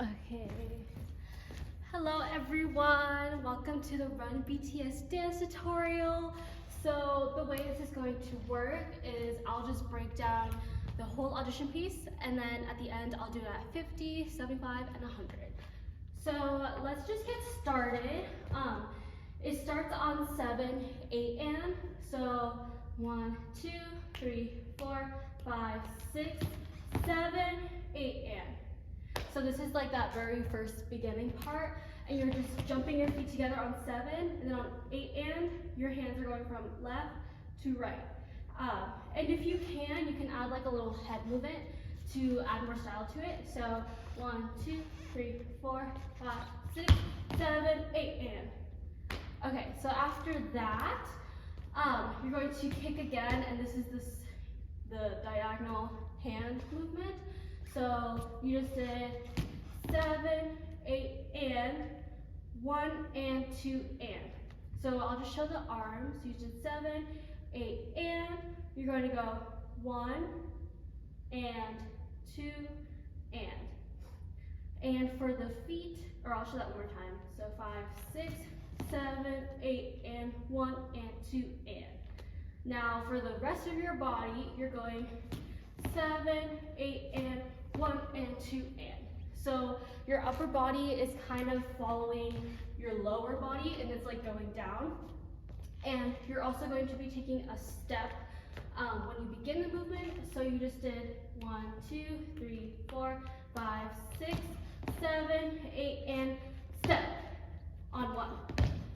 Okay. Hello everyone, welcome to the Run BTS Dance tutorial. So the way this is going to work is I'll just break down the whole audition piece, and then at the end I'll do it at 50, 75, and 100. So let's just get started. It starts on 7, 8, and so 1, 2, 3, 4, 5, 6, 7, 8, and. So this is like that very first beginning part, and you're just jumping your feet together on 7, and then on 8 and, your hands are going from left to right. And if you can add like a little head movement to add more style to it. So 1, 2, 3, 4, 5, 6, 7, 8 and. Okay, so after that, you're going to kick again, and this is the diagonal hand movement. So you just did 7, 8, and 1 and 2 and. So I'll just show the arms. You did 7, 8, and you're going to go 1 and 2 and. And for the feet, or I'll show that one more time. So 5, 6, 7, 8, and 1 and 2 and. Now for the rest of your body, you're going 7, 8, and 1 and 2 and. So your upper body is kind of following your lower body, and it's like going down. And you're also going to be taking a step when you begin the movement. So you just did 1, 2, 3, 4, 5, 6, 7, 8, and step on 1.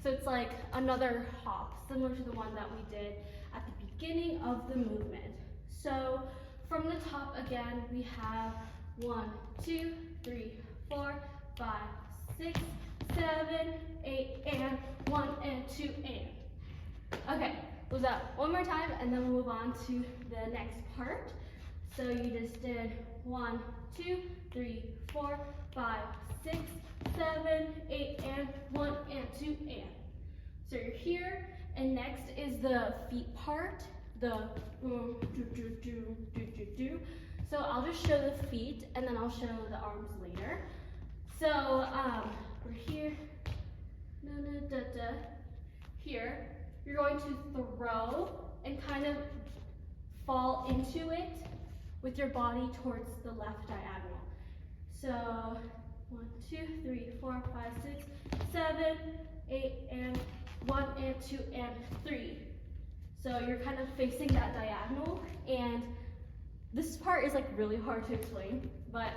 So it's like another hop, similar to the one that we did at the beginning of the movement. So from the top again, we have 1, 2, 3, 4, 5, 6, 7, 8, and 1 and 2 and. Okay, was that one more time, and then we'll move on to the next part. So you just did 1, 2, 3, 4, 5, 6, 7, 8, and 1 and 2 and. So you're here, and next is the feet part. The do. So I'll just show the feet, and then I'll show the arms later. So we're here, here. You're going to throw and kind of fall into it with your body towards the left diagonal. So 1, 2, 3, 4, 5, 6, 7, 8, and 1 and 2 and 3. So you're kind of facing that diagonal, and this part is like really hard to explain, but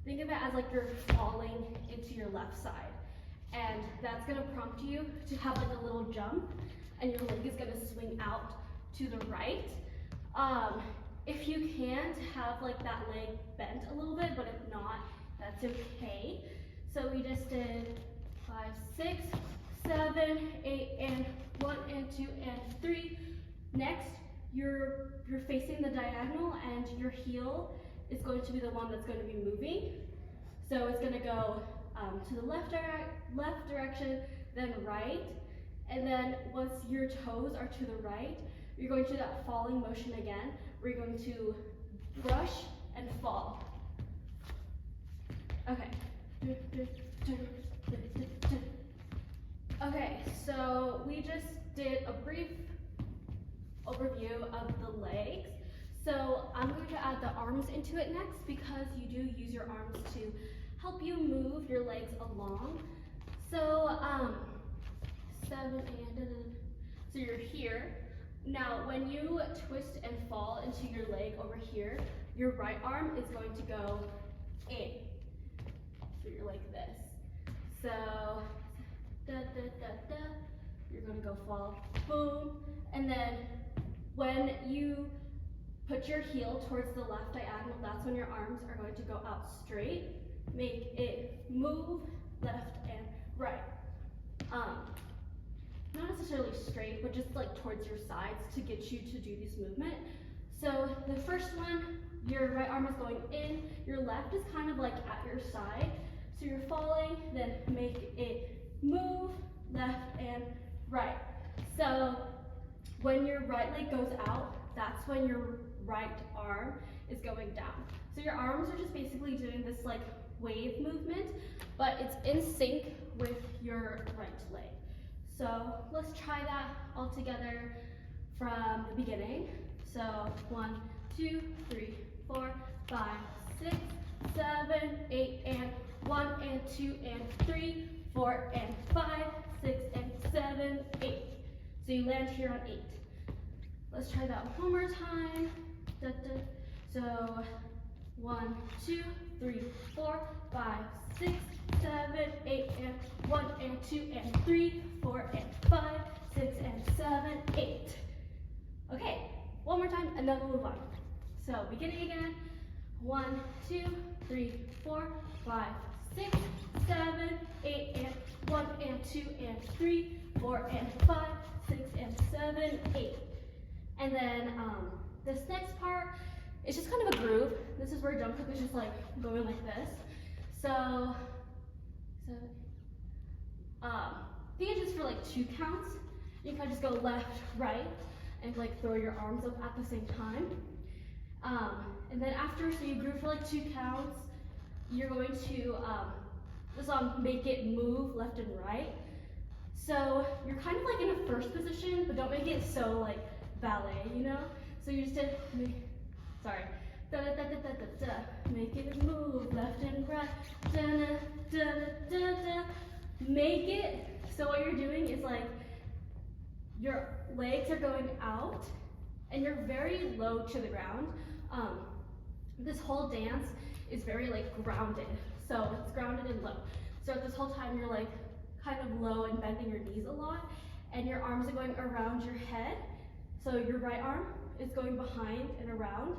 think of it as like you're falling into your left side, and that's gonna prompt you to have like a little jump, and your leg is gonna swing out to the right. If you can, have like that leg bent a little bit, but if not, that's okay. So we just did 5, 6, 7, 8, and 1 and 2 and 3. Next, you're facing the diagonal, and your heel is going to be the one that's going to be moving. So it's going to go to the left direction, then right, and then once your toes are to the right, you're going to do that falling motion again. We're going to brush and fall. Okay. Okay, so we just did a brief overview of the legs. So I'm going to add the arms into it next, because you do use your arms to help you move your legs along. So 7 and so you're here. Now when you twist and fall into your leg over here, your right arm is going to go in. So you're like this. So you're going to go fall, boom, and then when you put your heel towards the left diagonal, that's when your arms are going to go out straight. Make it move left and right. Not necessarily straight, but just like towards your sides to get you to do this movement. So the first one, your right arm is going in, your left is kind of like at your side. So you're falling, then make it move left and right. So when your right leg goes out, that's when your right arm is going down. So your arms are just basically doing this like wave movement, but it's in sync with your right leg. So let's try that all together from the beginning. So 1, 2, 3, 4, 5, 6, 7, 8, and 1 and 2 and 3, 4 and 5, 6 and 7, 8. So you land here on 8. Let's try that one more time. Da, da. So 1, 2, 3, 4, 5, 6, 7, 8, and 1 and 2 and 3, 4 and 5, 6 and 7, 8. Okay, one more time and then we'll move on. So beginning again. 1, 2, 3, 4, 5, 6, 7, 8, and 1 and 2 and 3, 4 and 5, 6 and 7, 8. And then this next part is just kind of a groove. This is where jump hook is just like going like this. So I think it's just for like 2 counts. You can just go left, right, and like throw your arms up at the same time. And then after, so you groove for like 2 counts, you're going to this make it move left and right. So you're kind of like in a first position, but don't make it so like ballet, you know? So you just did, sorry, da da da da da da da, make it move left and right, da da da da da. Make it so what you're doing is like your legs are going out and you're very low to the ground. This whole dance is very like grounded, so it's grounded and low. So this whole time you're like kind of low and bending your knees a lot, and your arms are going around your head. So your right arm is going behind and around,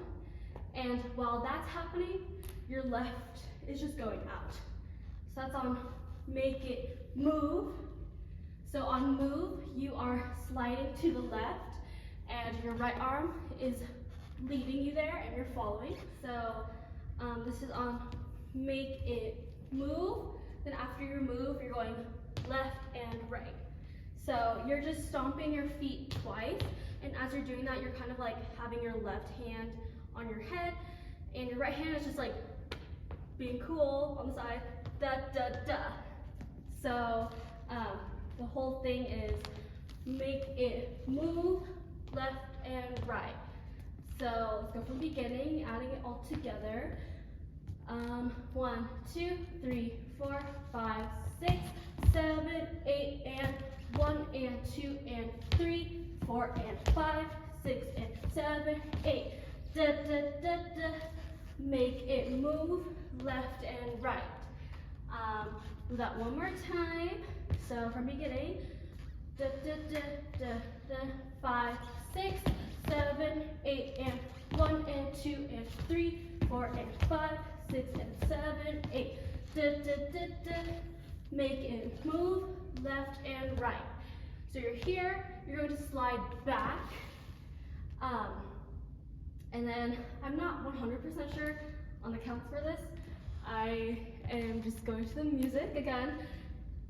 and while that's happening, your left is just going out. So that's on make it move. So on move, you are sliding to the left, and your right arm is leading you there, and you're following. So this is on make it move. Then after your move, you're going left and right. So you're just stomping your feet twice, and as you're doing that, you're kind of like having your left hand on your head, and your right hand is just like being cool on the side, da da da. So the whole thing is make it move left and right. So let's go from beginning, adding it all together. 1, 2, 3, 4, 5, 6, 7, 8, and 1 and 2 and 3, 4 and 5, 6 and 7, 8. Da da da da. Make it move left and right. Do that one more time. So from beginning. Da da da da da. 5, 6, 7, 8, and 1 and 2 and 3, 4 and 5, 6 and 7, 8. Da da da da. Make it move left and right. So you're here, you're going to slide back. And then I'm not 100% sure on the counts for this. I am just going to the music again.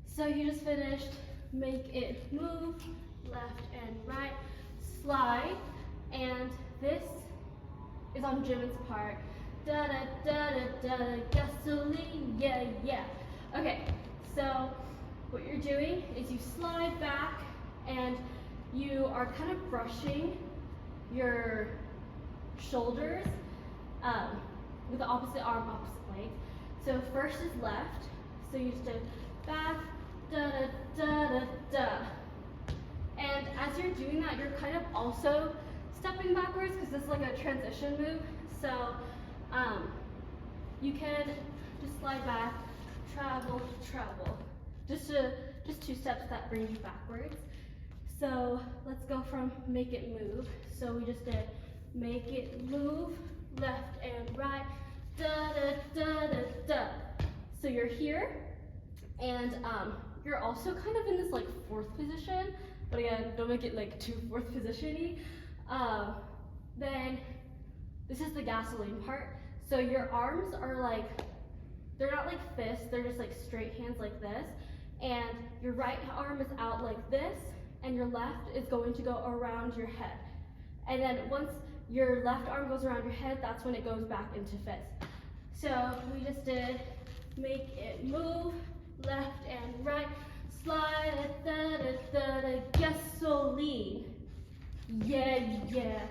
So you just finished make it move left and right, slide, and this is on Jimin's part. Da da da da da, gasoline, yeah yeah. Okay, so what you're doing is you slide back and you are kind of brushing your shoulders with the opposite arm, opposite leg. So first is left, so you just do back, da da da da da. And as you're doing that, you're kind of also stepping backwards because this is like a transition move. So you can just slide back, travel, travel. Just 2 steps that bring you backwards. So let's go from make it move. So we just did make it move, left and right, da da da da da. So you're here, and you're also kind of in this like 4th position, but again, don't make it like too 4th position-y. Then this is the gasoline part. So your arms are like, they're not like fists, they're just like straight hands like this, and your right arm is out like this, and your left is going to go around your head. And then once your left arm goes around your head, that's when it goes back into fist. So we just did make it move, left and right, slide, da da da da, gasoline. Yeah, yeah,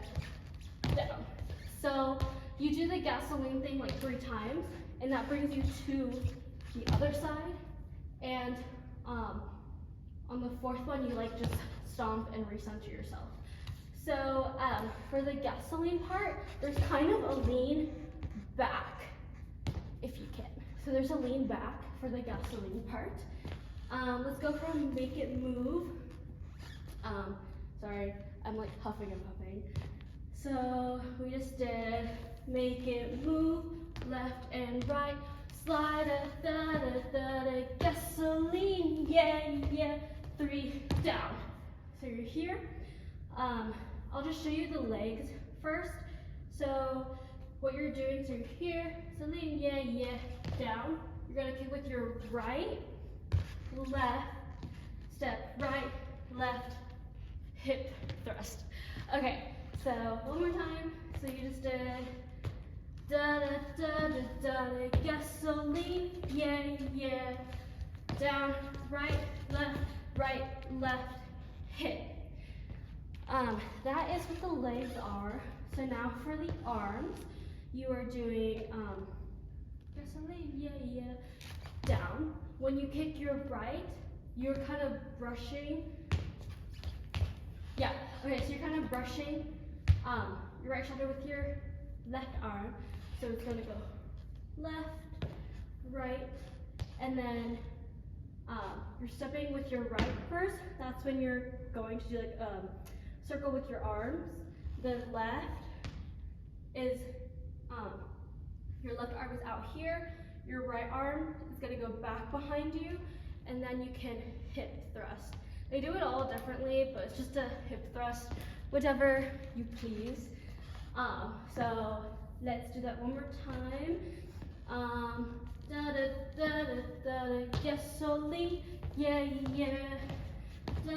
down. So you do the gasoline thing like 3 times, and that brings you to the other side. And on the 4th one, you like just stomp and recenter yourself. So for the gasoline part, there's kind of a lean back, if you can. So there's a lean back for the gasoline part. Let's go from make it move. Sorry, I'm like huffing and puffing. So we just did make it move, left and right, slide, da da da da, gasoline, yeah, yeah, 3 down. So you're here. I'll just show you the legs first. So what you're doing, so you're here, gasoline, yeah, yeah, down. You're gonna kick with your right, left, step, right, left, hip thrust. Okay, so one more time. So you just did da da da da da da, gasoline, yeah, yeah, down, right, left, hip. That is what the legs are. So now for the arms, you are doing gasoline, yeah, yeah, down. When you kick your right, you're kind of brushing. Yeah, okay, so you're kind of brushing your right shoulder with your left arm. So it's gonna go left, right, and then you're stepping with your right first. That's when you're going to do like circle with your arms. The left is, your left arm is out here. Your right arm is gonna go back behind you, and then you can hip thrust. They do it all differently, but it's just a hip thrust, whichever you please. So let's do that one more time. Da da da da da da, gasoline, yeah, yeah. Da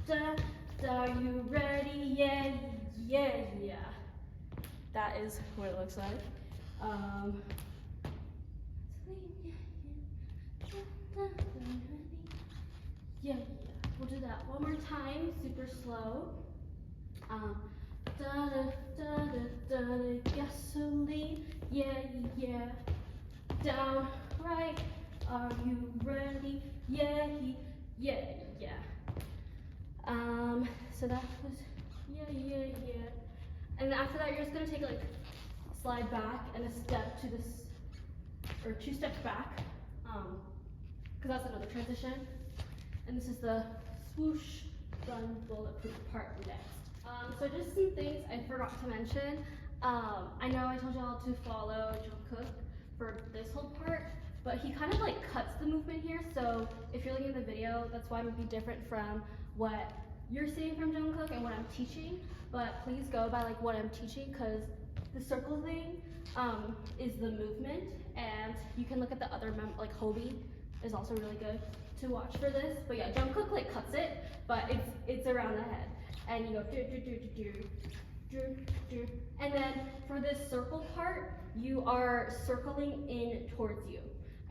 da da, are you ready? Yeah, yeah, yeah. That is what it looks like. Yeah, yeah. We'll do that one more time, super slow. Da da da da da da, gasoline, yeah, yeah. Down, right, are you ready? Yeah, yeah, yeah. So that was yeah, yeah, yeah. And after that, you're just gonna take like a slide back and a step to this, or 2 steps back, because that's another transition. And this is the swoosh, run, bulletproof part next. So just some things I forgot to mention. I know I told y'all to follow Jungkook for this whole part, but he kind of like cuts the movement here. So if you're looking at the video, that's why it would be different from what you're seeing from Jungkook and what I'm teaching. But please go by like what I'm teaching, because the circle thing is the movement, and you can look at the other like Hobie is also really good to watch for this. But yeah, Jungkook like cuts it, but it's around the head, and you go do do do do do do do, and then for this circle part, you are circling in towards you,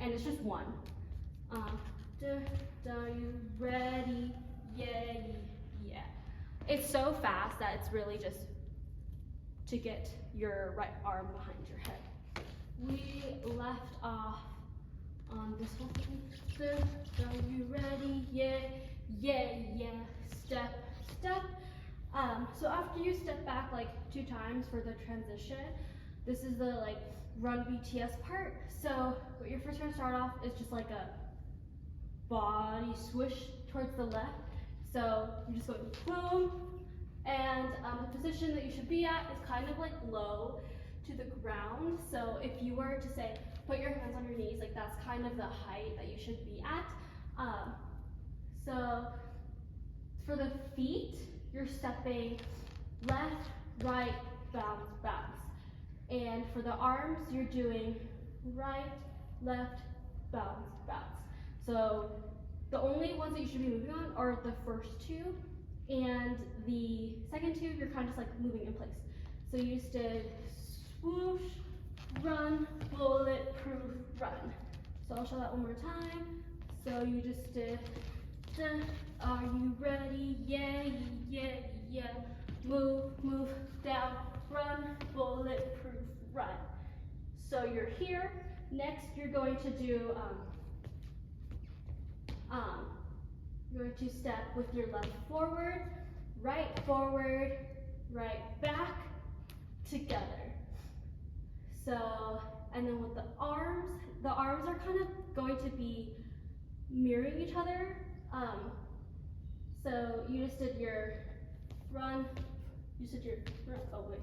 and it's just one. Are you ready? Yeah, yeah. It's so fast that it's really just to get your right arm behind your head. We left off on this one. Are you ready? Yeah, yeah, yeah. Step, step. So after you step back like 2 times for the transition, this is the like run BTS part. So what you're first gonna start off is just like a body swoosh towards the left. So you're just going boom, and the position that you should be at is kind of like low to the ground. So if you were to say, put your hands on your knees, like that's kind of the height that you should be at. So for the feet, you're stepping left, right, bounce, bounce. And for the arms, you're doing right, left, bounce, bounce. So the only ones that you should be moving on are the first 2, and the second 2, you're kind of just like moving in place. So you just did swoosh, run, bulletproof, run. So I'll show that one more time. So you just did, are you ready? Yeah, yeah, yeah. Move, move, down, run, bulletproof, run. So you're here. Next, you're going to do, you're going to step with your left forward, right, right back, together. So, and then with the arms are kind of going to be mirroring each other. So you just did your run, oh wait,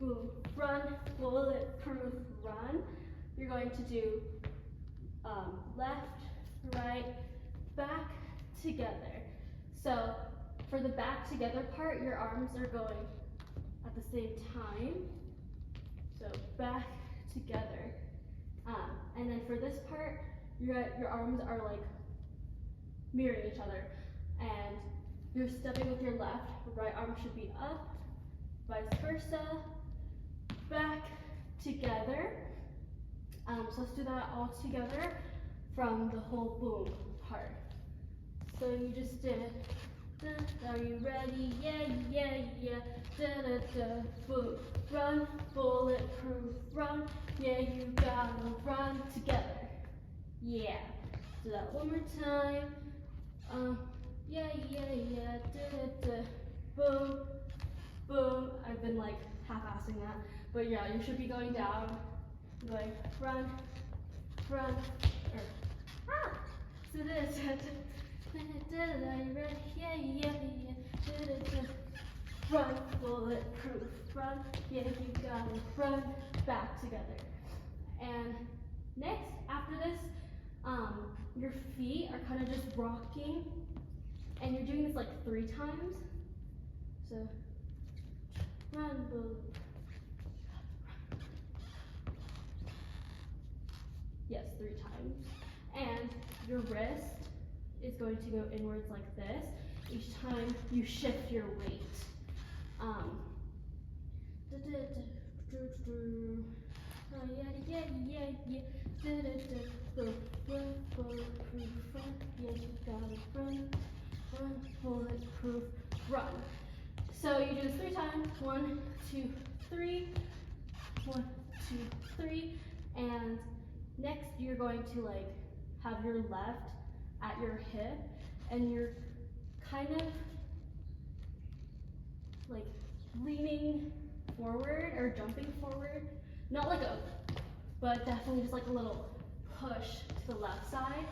boom, run, bulletproof, run. You're going to do left, right, back, together. So for the back together part, your arms are going at the same time. So back, together. And then for this part, your arms are like mirroring each other. And you're stepping with your left, right arm should be up, vice versa, back, together. So let's do that all together from the whole boom part. So you just did, are you ready? Yeah, yeah, yeah, boom, run, bulletproof, run, yeah, you gotta run together. Yeah, do that one more time. Yeah, yeah, yeah, boom, boom. I've been like half-assing that, but yeah, you should be going down, going run, so this, are you ready? Yeah, yeah, yeah, run, bulletproof, run, yeah, you gotta run, back together. And next, after this, your feet are kind of just rocking, and you're doing this like 3 times. So, run, bulletproof. Yes, 3 times. And your wrist is going to go inwards like this each time you shift your weight. Bulletproof, run. So you do this 3 times. 1, 2, 3. 1, 2, 3. And next, you're going to like have your left at your hip, and you're kind of like leaning forward or jumping forward. Not like a, but definitely just like a little push to the left side.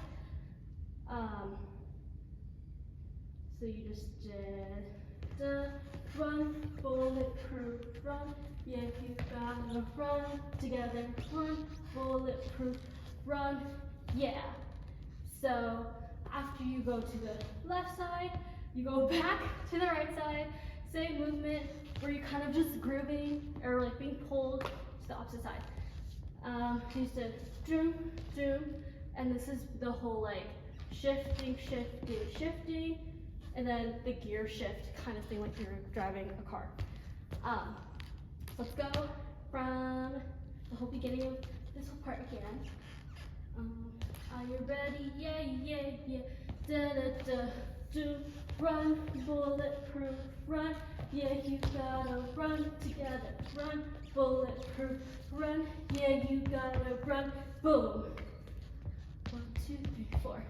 So you just did run, bulletproof, run. Yeah, you gotta run together. Run, bulletproof, run. Yeah. So after you go to the left side, you go back to the right side. Same movement where you're kind of just grooving or like being pulled to the opposite side. You just did doom, doom, and this is the whole like shifting, shifting, shifting, and then the gear shift kind of thing like you're driving a car. Let's go from the whole beginning of this whole part again. Are you ready? Yeah, yeah, yeah. Do, run, bulletproof, run. Yeah, you gotta run together. Run, bulletproof, run. Yeah, you gotta run. Boom. 1, 2, 3, 4.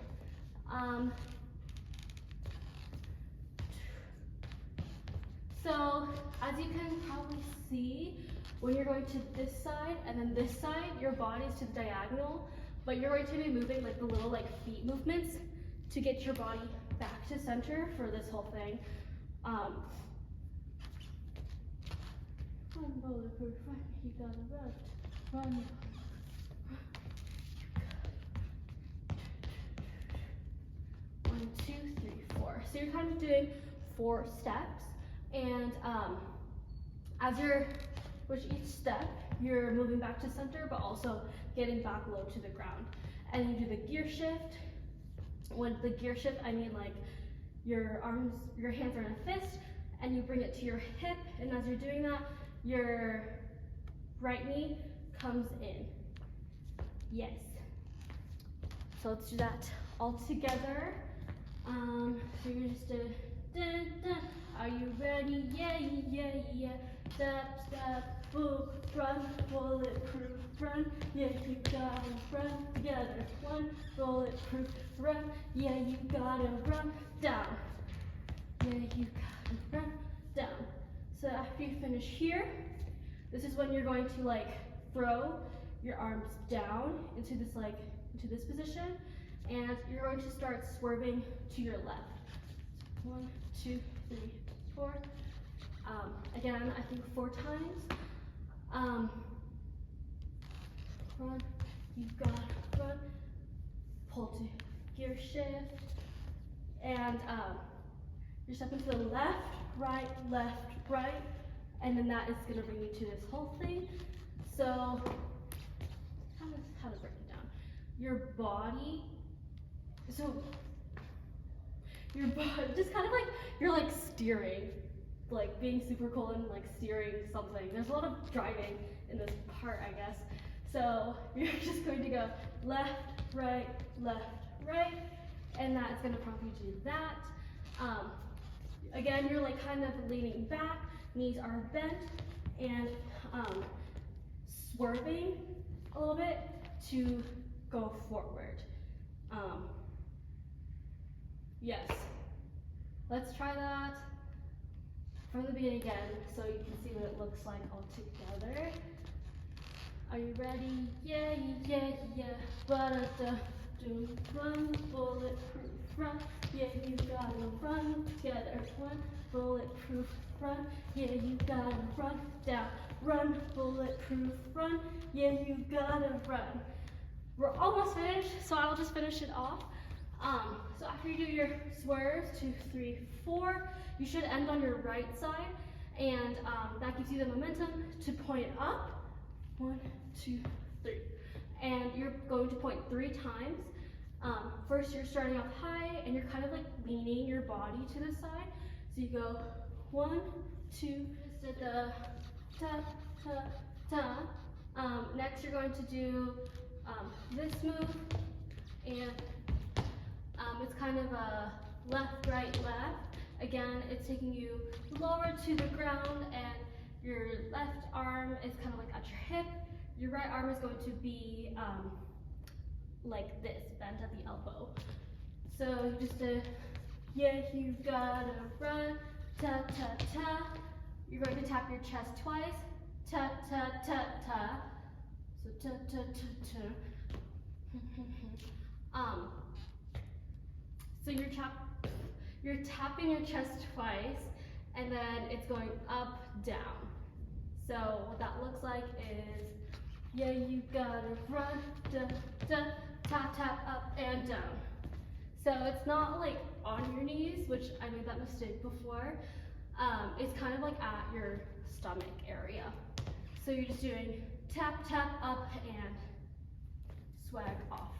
So as you can probably see, when you're going to this side and then this side, your body's to the diagonal, but you're going to be moving like the little like feet movements to get your body back to center for this whole thing. Run, bulletproof, run, you gotta run, run. 1, 2, 3, 4. So you're kind of doing 4 steps, and with each step, you're moving back to center, but also getting back low to the ground. And you do the gear shift. When the gear shift, I mean like your hands are in a fist, and you bring it to your hip, and as you're doing that, your right knee comes in. Yes. So let's do that all together. So you're just dun, dun. Are you ready? Yeah, yeah, yeah. Step, step, boom, run, bulletproof, run. Yeah, you gotta run together. One, bulletproof, run. Yeah, you gotta run down. Yeah, you gotta run down. So after you finish here, this is when you're going to like throw your arms down into this position, and you're going to start swerving to your left. 1, 2, 3, 4. Again, I think 4 times. Run, you gotta run. Pull to gear shift, and you're stepping to the left, right, and then that is gonna bring you to this whole thing. So, how to break it down? Your body, just kind of like, you're like steering, like being super cool and like steering something. There's a lot of driving in this part, I guess. So, you're just going to go left, right, and that's gonna prompt you to do that. Again, you're like kind of leaning back, knees are bent, and swerving a little bit to go forward. Yes. Let's try that from the beginning again so you can see what it looks like all together. Are you ready? Yeah, yeah, yeah. Do run, bulletproof run. Yeah, you gotta run together. One, bulletproof run. Yeah, you gotta run down. Run, bulletproof run. Yeah, you gotta run. We're almost finished, so I'll just finish it off. So after you do your swerves, 2, 3, 4, you should end on your right side, and that gives you the momentum to point up. 1, 2, 3. And you're going to point 3 times. First, you're starting off high, and you're kind of like leaning your body to the side. So you go 1, 2, just the ta, ta, ta. Next, you're going to do this move, and it's kind of a left, right, left. Again, it's taking you lower to the ground, and your left arm is kind of like at your hip. Your right arm is going to be like this, bent at the elbow. So just yeah, you gotta run, ta ta ta. You're going to tap your chest twice, ta ta ta ta. So ta ta ta ta. So you're tapping your chest twice, and then it's going up, down. So what that looks like is, yeah, you gotta run, da, da, tap, tap, up and down. So it's not like on your knees, which I made that mistake before. It's kind of like at your stomach area. So you're just doing tap, tap, up and swag off.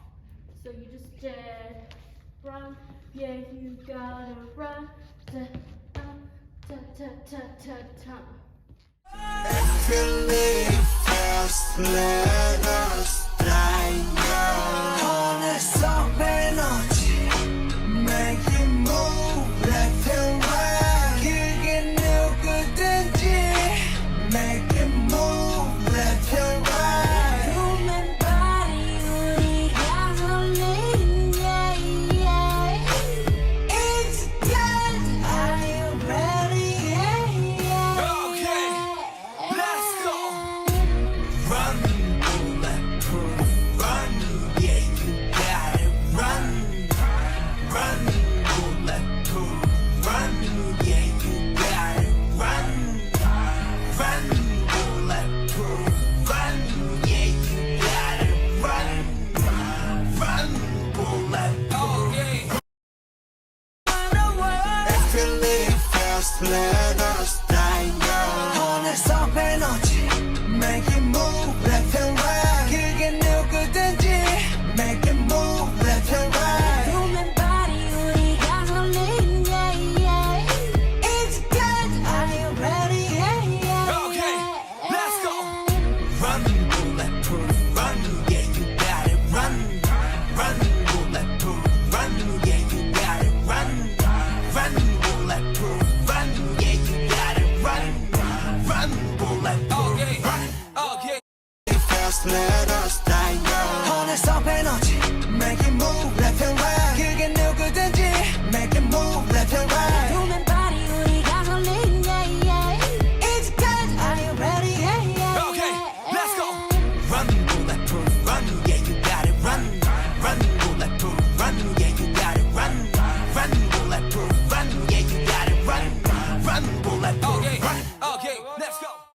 So you just did run, yeah, you gotta run, da, da, da, da, da, da. Really fast,